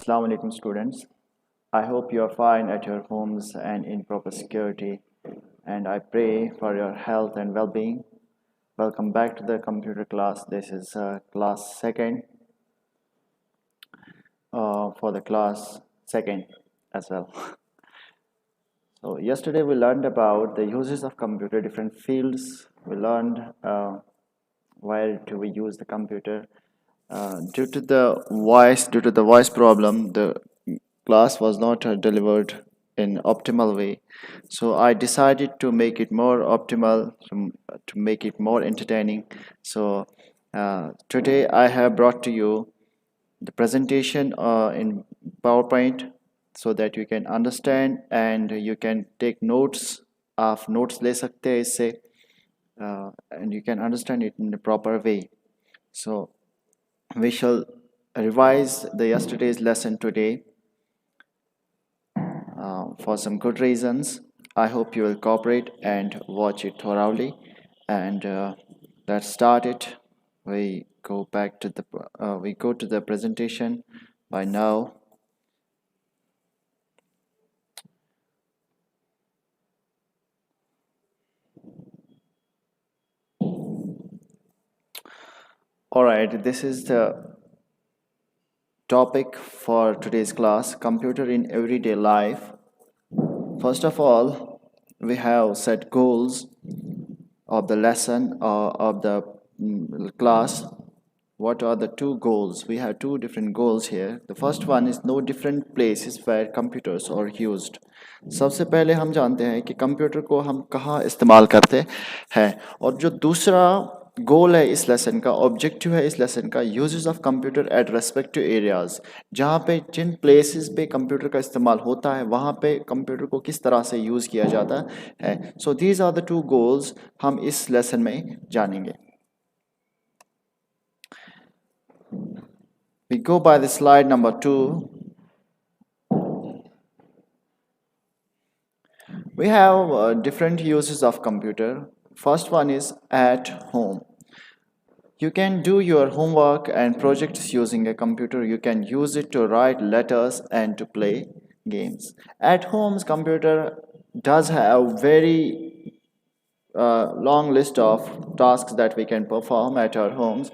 Assalamu alaikum students. I hope you are fine at your homes and in proper security, and I pray for your health and well-being. Welcome back to the computer class. This is class second for the class second as well. So yesterday we learned about the uses of computer, different fields. We learned where do we use the computer. Due to the voice problem, the class was not delivered in optimal way. So I decided to make it more optimal, to make it more entertaining. So today I have brought to you the presentation in PowerPoint so that you can understand and you can take notes. आप notes ले सकते हैं इससे and you can understand it in the proper way. So we shall revise the yesterday's lesson today for some good reasons. I hope you will cooperate and watch it thoroughly. And let's start it. We go back to the presentation by now. All right, this is the topic for today's class: computer in everyday life. First of all, we have set goals of the lesson or of the class. What are the two goals? We have two different goals here. The first one is no different places where computers are used. सबसे पहले हम जानते हैं कि computer को हम कहाँ इस्तेमाल करते हैं, और जो दूसरा गोल है इस लेसन का, ऑब्जेक्टिव है इस लेसन का, uses of computer eight respective areas, जहाँ पे जिन प्लेसेस पे कंप्यूटर का इस्तेमाल होता है वहाँ पे कंप्यूटर को किस तरह से यूज़ किया जाता है. So these are the two goals हम इस लेसन में जानेंगे. We go by the slide number 2. We have different uses of computer. First one is at home. You can do your homework and projects using a computer. You can use it to write letters and to play games. At home's computer does have very long list of tasks that we can perform at our homes,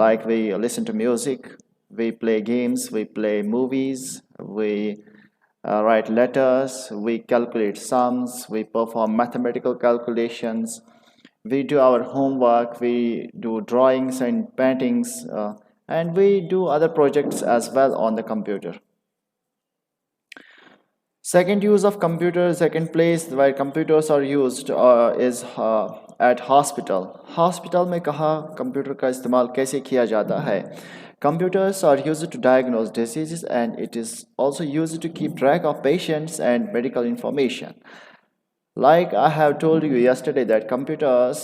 like we listen to music, we play games, we play movies, we write letters, we calculate sums, we perform mathematical calculations, we do our homework, we do drawings and paintings, and we do other projects as well on the computer. Second use of computer, second place where computers are used is at hospital. Hospital में कहाँ computer का इस्तेमाल कैसे किया जाता है? Computers are used to diagnose diseases, and it is also used to keep track of patients and medical information. Like I have told you yesterday that computers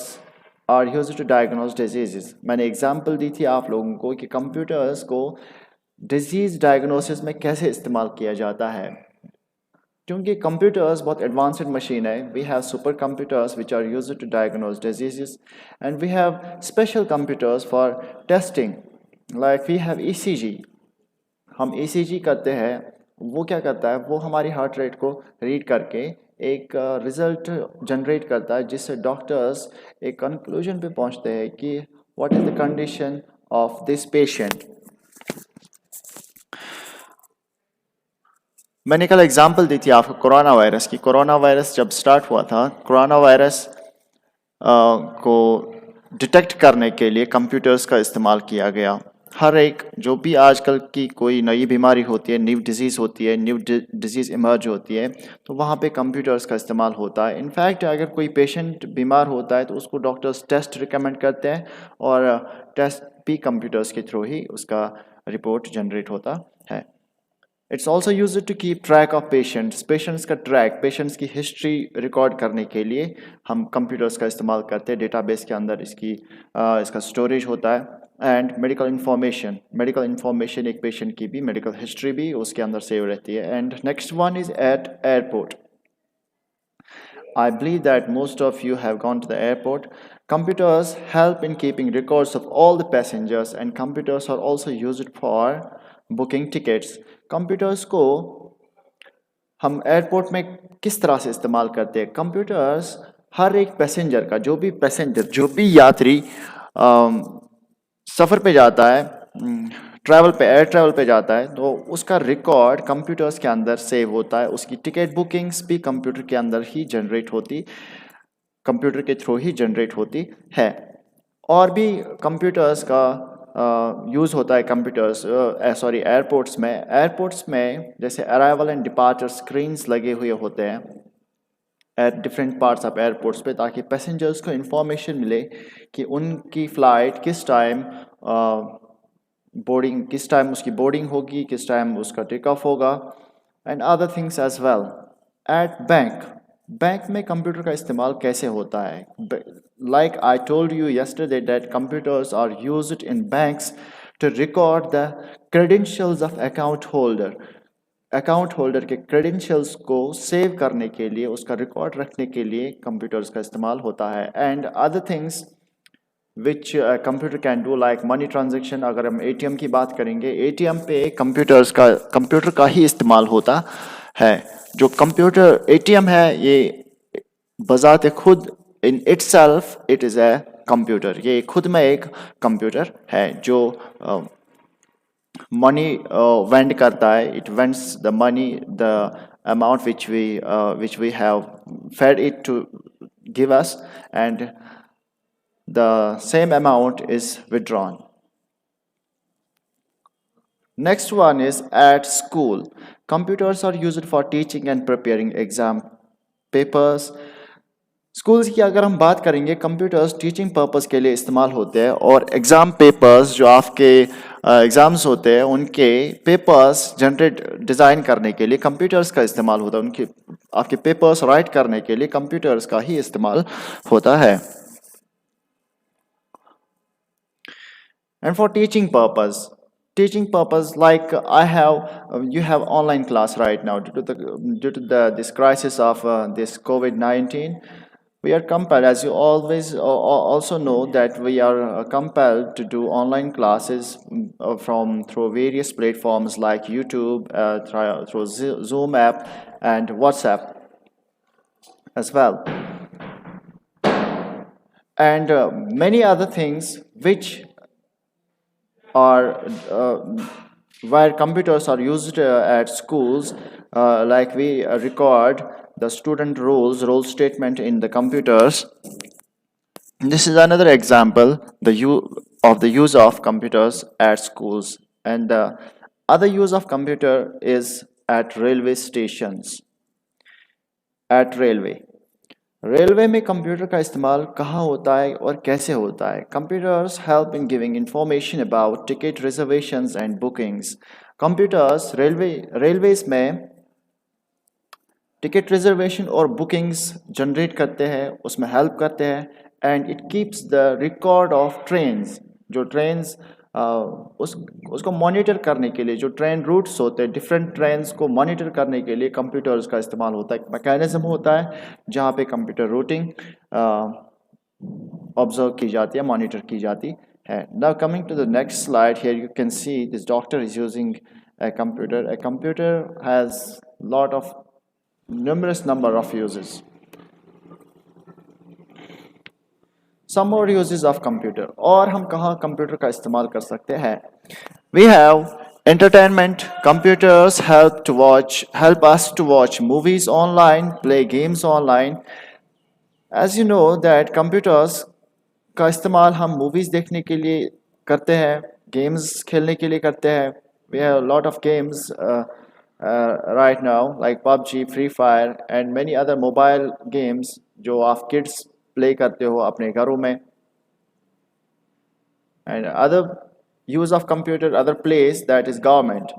are used to diagnose diseases. मैंने example दी थी आप लोगों को कि computers को disease diagnosis में कैसे इस्तेमाल किया जाता है. क्योंकि कंप्यूटर्स बहुत एडवांस्ड मशीन है. We have supercomputers which are used to diagnose diseases, and we have special computers for testing. Like we have ECG. हम ईसीजी करते हैं, वो क्या करता है, वो हमारी हार्ट रेट को रीड करके एक रिज़ल्ट जनरेट करता है, जिससे डॉक्टर्स एक कंक्लूजन पे पहुंचते हैं कि what is the condition of this patient. मैंने कल एग्जांपल दी थी आपको कोरोना वायरस की. कोरोना वायरस जब स्टार्ट हुआ था, कोरोना वायरस को डिटेक्ट करने के लिए कंप्यूटर्स का इस्तेमाल किया गया. हर एक जो भी आजकल की कोई नई बीमारी होती है, न्यू डिजीज़ होती है, न्यू डिजीज़ इमर्ज होती है, तो वहाँ पे कंप्यूटर्स का इस्तेमाल होता है. इनफैक्ट अगर कोई पेशेंट बीमार होता है तो उसको डॉक्टर्स टेस्ट रिकमेंड करते हैं, और टेस्ट भी कंप्यूटर्स के थ्रू ही उसका रिपोर्ट जनरेट होता है. It's also use to keep track of patients. Patients का ट्रैक, पेशेंट्स की हिस्ट्री रिकॉर्ड करने के लिए हम कंप्यूटर्स का इस्तेमाल करते हैं. डेटाबेस के अंदर इसका स्टोरेज होता है. एंड मेडिकल इंफॉर्मेशन एक पेशेंट की भी मेडिकल हिस्ट्री भी उसके अंदर सेव रहती है. And next one is eight airport. I believe that most of you have gone to the airport. Computers help in keeping records of all the passengers, and computers are also used for booking tickets. Computers को हम airport में किस तरह से इस्तेमाल करते हैं? Computers हर एक पैसेंजर का, जो भी यात्री सफ़र पे जाता है, एयर ट्रैवल पे जाता है, तो उसका रिकॉर्ड कंप्यूटर्स के अंदर सेव होता है। उसकी टिकट बुकिंग्स भी कंप्यूटर के अंदर ही जनरेट होती, कंप्यूटर के थ्रू ही जनरेट होती है। और भी कंप्यूटर्स का यूज़ होता है एयरपोर्ट्स में जैसे अराइवल एंड डिपार्चर स्क्रीन्स लगे हुए होते हैं at different parts of airports पे, ताकि पैसेंजर्स को इंफॉर्मेशन मिले कि उनकी फ़्लाइट किस टाइम उसकी बोर्डिंग होगी, किस टाइम उसका टेक ऑफ होगा, and other things as well. At bank में कंप्यूटर का इस्तेमाल कैसे होता है? Like I told you yesterday that computers are used in banks to record the credentials of account holder के क्रेडेंशियल्स को सेव करने के लिए, उसका रिकॉर्ड रखने के लिए कंप्यूटर्स का इस्तेमाल होता है। And other things which computer can do like money transaction. अगर हम एटीएम की बात करेंगे, एटीएम पे कंप्यूटर का ही इस्तेमाल होता है। जो कंप्यूटर एटीएम है, ये बजाते खुद in itself it is a computer, ये खुद में एक कंप्यूटर है जो मनी वेंड करता है। It vends the money, the amount which we have fed it to give us, and the same amount is withdrawn. Next one is at school. Computers are used for teaching and preparing exam papers. Schools की अगर हम बात करेंगे, computers teaching purpose के लिए इस्तेमाल होते हैं, और एग्ज़ाम पेपर्स जो आपके एग्ज़ाम्स होते हैं उनके पेपर्स डिज़ाइन करने के लिए कंप्यूटर्स का इस्तेमाल होता है। आपके पेपर्स राइट करने के लिए कंप्यूटर्स का ही इस्तेमाल होता है। And for teaching purpose, like you have online class right now due to this crisis of this COVID-19. We are compelled, as you always also know, that we are compelled to do online classes through various platforms like YouTube, through Zoom app and WhatsApp as well, and many other things which are where computers are used at schools, like we record the student role statement in the computers. This is another example of the use of computers at schools. And the other use of computer is at railway stations. Railway में computer का इस्तेमाल कहाँ होता है और कैसे होता है? Computers help in giving information about ticket reservations and bookings. Computers railways में टिकट रिजर्वेशन और बुकिंग्स जनरेट करते हैं, उसमें हेल्प करते हैं, and it keeps the record of trains. जो ट्रेन्स उसको मॉनिटर करने के लिए, जो ट्रेन रूट्स होते हैं, डिफरेंट ट्रेन्स को मॉनिटर करने के लिए कंप्यूटर्स का इस्तेमाल होता है। एक मैकेनिज्म होता है जहाँ पे कंप्यूटर रूटिंग ऑब्जर्व की जाती है, मॉनिटर की जाती है। Now coming to the next slide, here you can see this doctor is using a computer has lot of numerous number of uses. Some more uses of computer, और हम कहाँ computer का इस्तेमाल कर सकते हैं? We have entertainment. Computers help us to watch movies online, play games online. As you know that computers का इस्तेमाल हम movies देखने के लिए करते हैं, games खेलने के लिए करते हैं। We have a lot of games right now like PUBG, Free Fire and many other mobile games जो आप kids play करते हो अपने घरों में। And other use of computer, other place, that is government.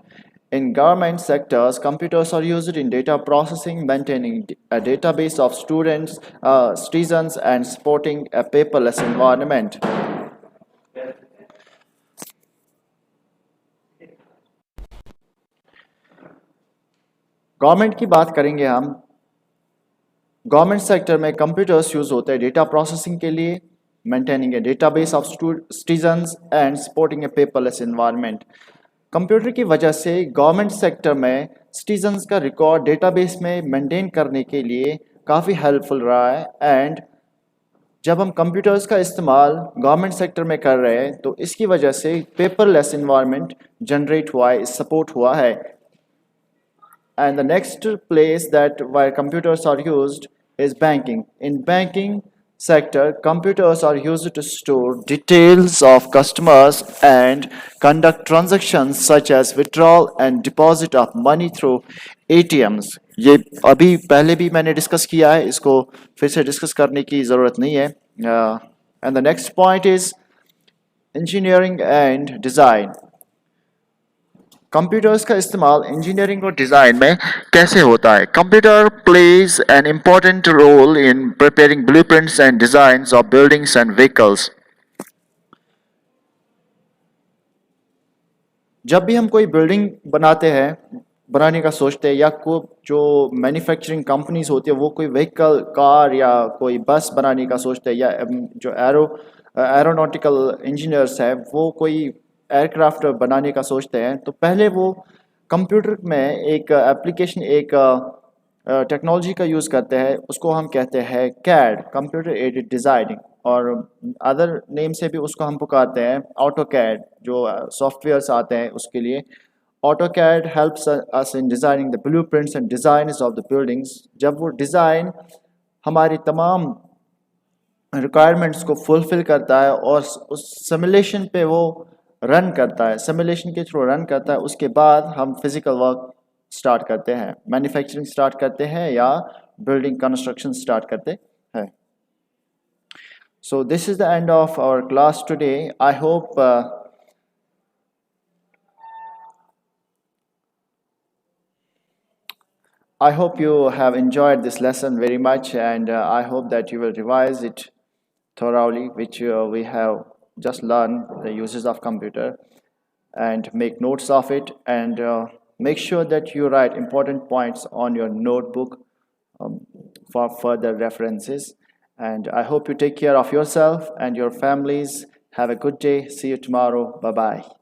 In government sectors, computers are used in data processing, maintaining a database of students, citizens, and supporting a paperless environment. Government की बात करेंगे हम। Government sector में computers use होते हैं data processing के लिए, maintaining a database of citizens and supporting a paperless environment. Computer की वजह से गवर्नमेंट सेक्टर में सिटीजन्स का रिकॉर्ड डेटाबेस में मेंटेन करने के लिए काफ़ी हेल्पफुल रहा है। एंड जब हम कंप्यूटर्स का इस्तेमाल गवर्नमेंट सेक्टर में कर रहे हैं तो इसकी वजह से पेपरलेस इन्वायरमेंट जनरेट हुआ है, सपोर्ट हुआ है। And the next place that where computers are used is banking. In banking sector, computers are used to store details of customers and conduct transactions such as withdrawal and deposit of money through ATMs. ये अभी पहले भी मैंने discuss किया है, इसको फिर से डिस्कस करने की ज़रूरत नहीं है। And the next point is engineering and design. Computers का इस्तेमाल इंजीनियरिंग और डिज़ाइन में कैसे होता है? Computer plays an important role in preparing blueprints and designs of buildings and vehicles. जब भी हम कोई बिल्डिंग बनाने का सोचते हैं, या कोई जो मैन्युफैक्चरिंग कंपनीज होती है वो कोई व्हीकल, कार या कोई बस बनाने का सोचते हैं, या जो एरोनॉटिकल इंजीनियर्स हैं वो कोई एयरक्राफ्ट बनाने का सोचते हैं, तो पहले वो कंप्यूटर में एक एप्लीकेशन, एक टेक्नोलॉजी का यूज़ करते हैं, उसको हम कहते हैं कैड, कंप्यूटर एडेड डिज़ाइनिंग, और अदर नेम से भी उसको हम पुकारते हैं ऑटो कैड। जो सॉफ्टवेयर्स आते हैं उसके लिए AutoCAD helps us in designing the blueprints and designs of the buildings। जब वो डिज़ाइन हमारी तमाम रिक्वायरमेंट्स को फुलफ़िल करता है और उस सिमुलेशन पे वो रन करता है, सिमुलेशन के थ्रू रन करता है, उसके बाद हम फिज़िकल वर्क स्टार्ट करते हैं, मैन्युफैक्चरिंग स्टार्ट करते हैं या बिल्डिंग कंस्ट्रक्शन स्टार्ट करते हैं। So this is the end of our class today. I hope you have enjoyed this lesson very much, and I hope that you will revise it thoroughly, which we have just learned the uses of computer, and make notes of it, and make sure that you write important points on your notebook for further references. And I hope you take care of yourself and your families. Have a good day. See you tomorrow. Bye bye.